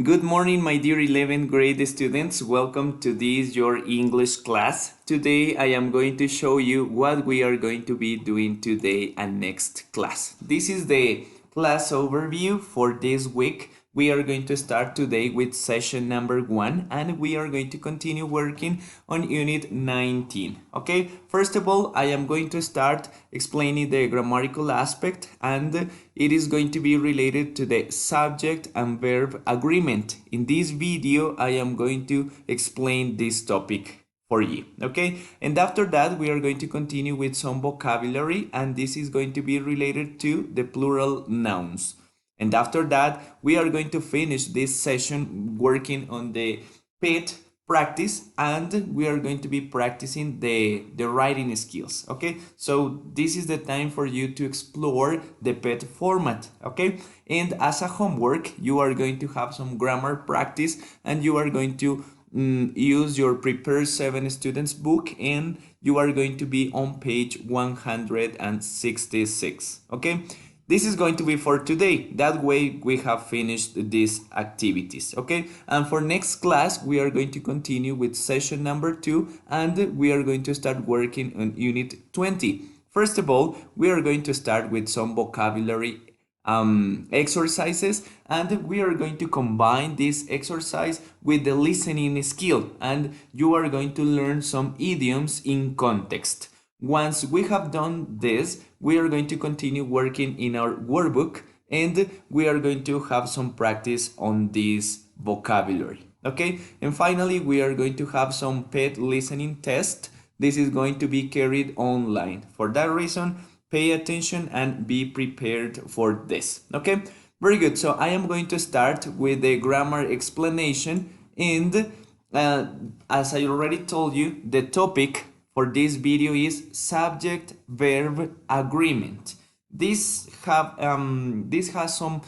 Good morning, my dear 11th grade students. Welcome to this, your English class. Today, I am going to show you what we are going to be doing today and next class. This is the class overview for this week. We are going to start today with session number 1 and we are going to continue working on unit 19. Okay, first of all, I am going to start explaining the grammatical aspect, and it is going to be related to the subject and verb agreement. In this video, I am going to explain this topic for you. Okay, and after that we are going to continue with some vocabulary, and this is going to be related to the plural nouns. And after that, we are going to finish this session working on the pet practice, and we are going to be practicing the writing skills. Okay, so this is the time for you to explore the pet format. Okay, and as a homework, you are going to have some grammar practice, and you are going to use your Prepare 7 Students book, and you are going to be on page 166. Okay, this is going to be for today. That way we have finished these activities. Okay, and for next class we are going to continue with session number 2, and we are going to start working on unit 20. First of all, we are going to start with some vocabulary exercises, and we are going to combine this exercise with the listening skill, and you are going to learn some idioms in context. Once we have done this, we are going to continue working in our workbook, and we are going to have some practice on this vocabulary. Okay, and finally we are going to have some pet listening test. This is going to be carried online. For that reason, pay attention and be prepared for this. Okay, very good. So I am going to start with the grammar explanation, and as I already told you, the topic for this video is subject verb agreement. This has some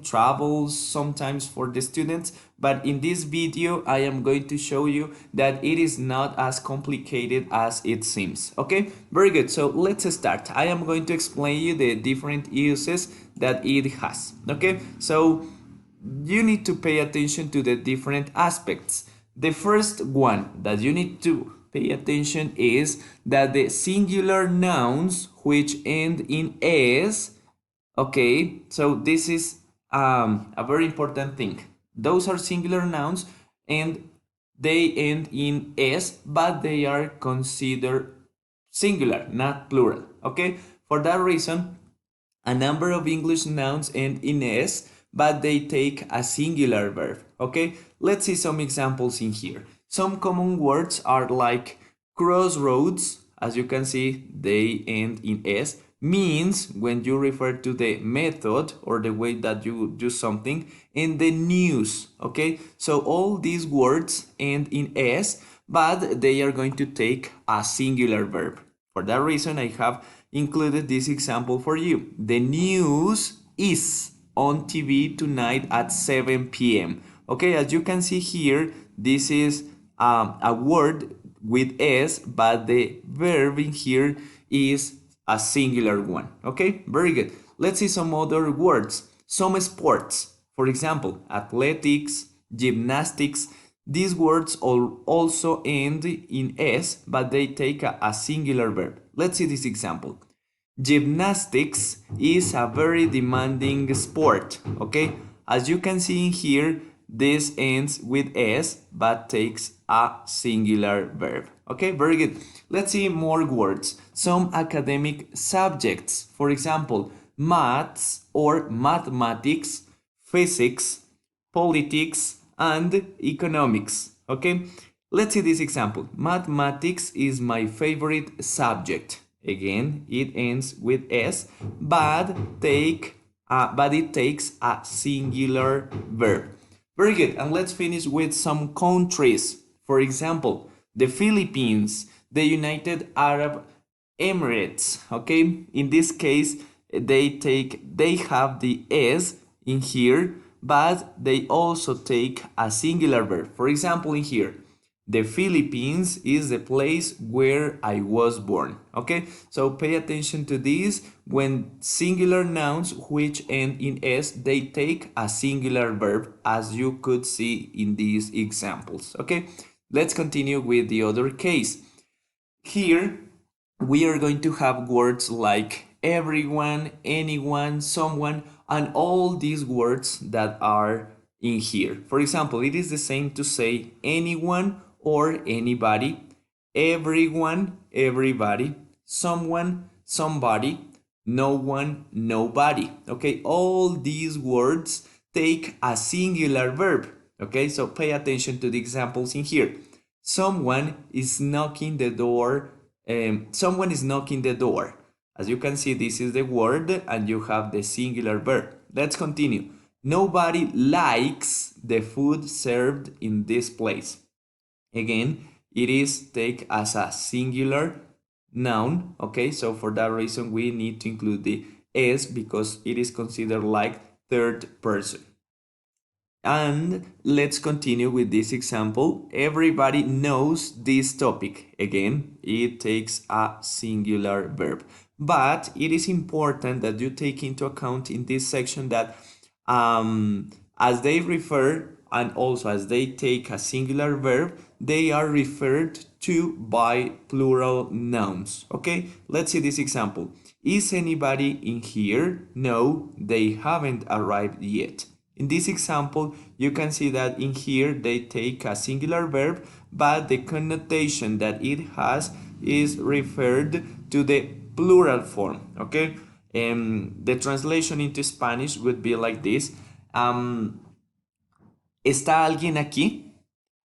troubles sometimes for the students, but in this video I am going to show you that it is not as complicated as it seems. Okay, very good. So let's start. I am going to explain you the different uses that it has. Okay, so you need to pay attention to the different aspects. The first one that you need to pay attention is that the singular nouns which end in s, okay, so this is a very important thing. Those are singular nouns and they end in s, but they are considered singular, not plural. Okay, for that reason, a number of English nouns end in s, but they take a singular verb. Okay, let's see some examples in here. Some common words are like crossroads. As you can see, they end in s. Means, when you refer to the method or the way that you do something. And the news. Okay, so all these words end in s, but they are going to take a singular verb. For that reason, I have included this example for you. The news is on TV tonight at 7 p.m. Okay, as you can see here, this is a word with s, but the verb in here is a singular one. Okay, very good. Let's see some other words. Some sports, for example, athletics, gymnastics. These words also end in s, but they take a singular verb. Let's see this example. Gymnastics is a very demanding sport. Okay, as you can see in here, this ends with s but takes a singular verb. Okay, very good. Let's see more words. Some academic subjects, for example, maths or mathematics, physics, politics, and economics. Okay, let's see this example. Mathematics is my favorite subject. Again, it ends with s, but it takes a singular verb. Very good. And let's finish with some countries. For example, the Philippines, the United Arab Emirates. Okay, in this case, they have the s in here, but they also take a singular verb. For example, in here, The Philippines is the place where I was born. Okay, so pay attention to this. When singular nouns which end in s, they take a singular verb, as you could see in these examples. Okay, let's continue with the other case. Here we are going to have words like everyone, anyone, someone, and all these words that are in here. For example, it is the same to say anyone or anybody, everyone, everybody, someone, somebody, no one, nobody. Okay, all these words take a singular verb. Okay, so pay attention to the examples in here. Someone is knocking the door. Someone is knocking the door. As you can see, this is the word and you have the singular verb. Let's continue. Nobody likes the food served in this place. Again, it is take as a singular noun. Okay, so for that reason, we need to include the s because it is considered like third person. And let's continue with this example. Everybody knows this topic. Again, it takes a singular verb. But it is important that you take into account in this section that as they refer and also as they take a singular verb, they are referred to by plural nouns. Okay, let's see this example. Is anybody in here? No, they haven't arrived yet. In this example, you can see that in here they take a singular verb, but the connotation that it has is referred to the plural form, okay? The translation into Spanish would be like this. ¿Está alguien aquí?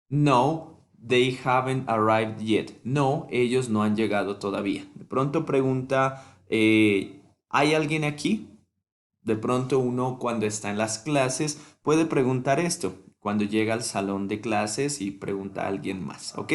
No, they haven't arrived yet. No, ellos no han llegado todavía. De pronto pregunta, ¿hay alguien aquí? De pronto uno cuando está en las clases puede preguntar esto, cuando llega al salón de clases y pregunta a alguien más, ¿ok?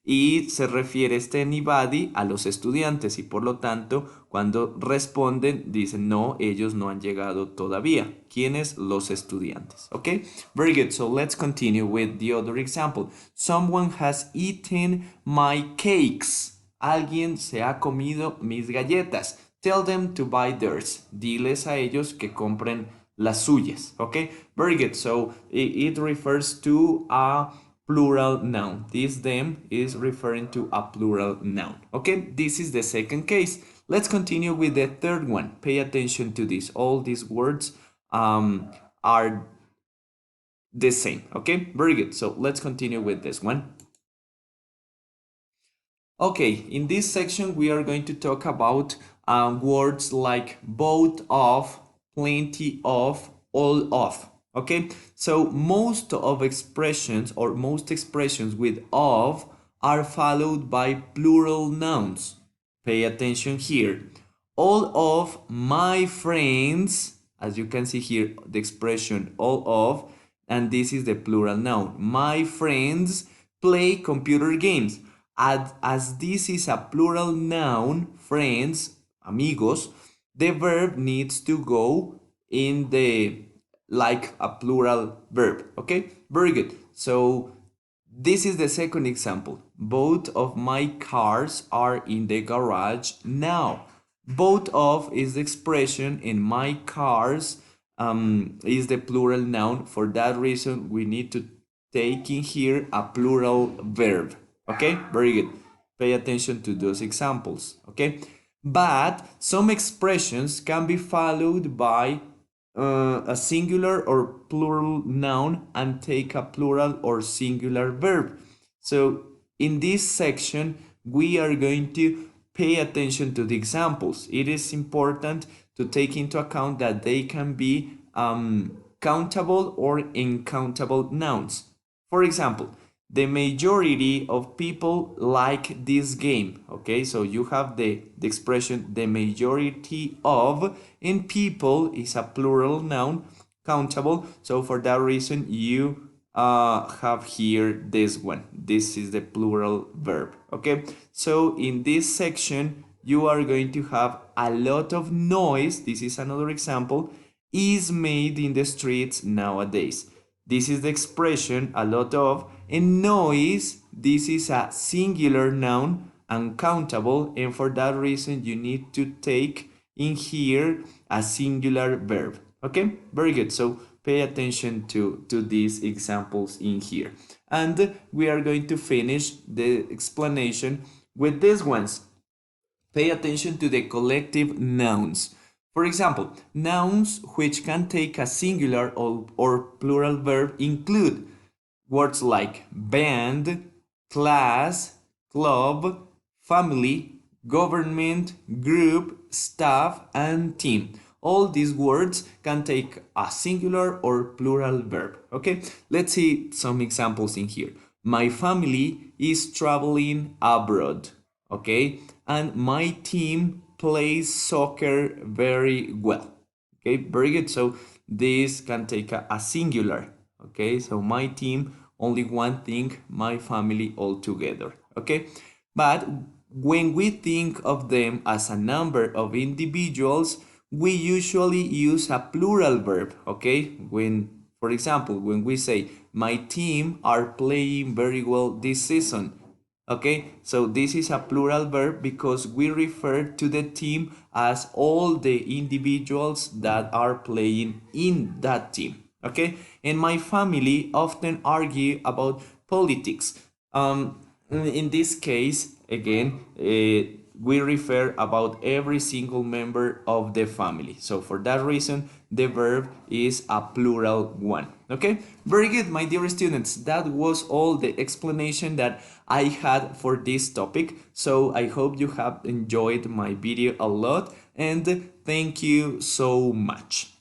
Y se refiere este anybody a los estudiantes y por lo tanto cuando responden dicen no, ellos no han llegado todavía. ¿Quiénes? Los estudiantes, ¿ok? Very good, so let's continue with the other example. Someone has eaten my cakes. Alguien se ha comido mis galletas. Tell them to buy theirs. Diles a ellos que compren las suyas. Okay? Very good. So it refers to a plural noun. This them is referring to a plural noun. Okay? This is the second case. Let's continue with the third one. Pay attention to this. All these words are the same. Okay? Very good. So let's continue with this one. Okay, in this section we are going to talk about words like both of, plenty of, all of. Okay, so most of expressions or most expressions with of are followed by plural nouns. Pay attention here. All of my friends, as you can see here, the expression all of, and this is the plural noun. My friends play computer games. As this is a plural noun, friends, amigos, the verb needs to go in the like a plural verb. Okay, very good. So this is the second example. Both of my cars are in the garage now. Both of is the expression in my cars is the plural noun. For that reason, we need to take in here a plural verb. Okay, very good. Pay attention to those examples. Okay, but some expressions can be followed by a singular or plural noun and take a plural or singular verb. So in this section, we are going to pay attention to the examples. It is important to take into account that they can be countable or uncountable nouns. For example, the majority of people like this game. Okay, so you have the expression the majority of, and people is a plural noun, countable. So for that reason, you have here this one. This is the plural verb. Okay, so in this section, you are going to have a lot of noise. This is another example. Is made in the streets nowadays. This is the expression a lot of. And noise, this is a singular noun, uncountable, and for that reason you need to take in here a singular verb. Okay, very good. So pay attention to these examples in here. And we are going to finish the explanation with these ones. Pay attention to the collective nouns. For example, nouns which can take a singular or plural verb include words like band, class, club, family, government, group, staff, and team. All these words can take a singular or plural verb. Okay, let's see some examples in here. My family is traveling abroad. Okay, and my team plays soccer very well. Okay, very good. So this can take a singular. Okay, so my team, only one thing, my family all together. Okay, but when we think of them as a number of individuals, we usually use a plural verb. Okay, when, for example, when we say my team are playing very well this season. Okay, so this is a plural verb because we refer to the team as all the individuals that are playing in that team. Okay, and my family often argue about politics. In this case, again, we refer about every single member of the family. So for that reason, the verb is a plural one. Okay, very good, my dear students. That was all the explanation that I had for this topic. So I hope you have enjoyed my video a lot, and thank you so much.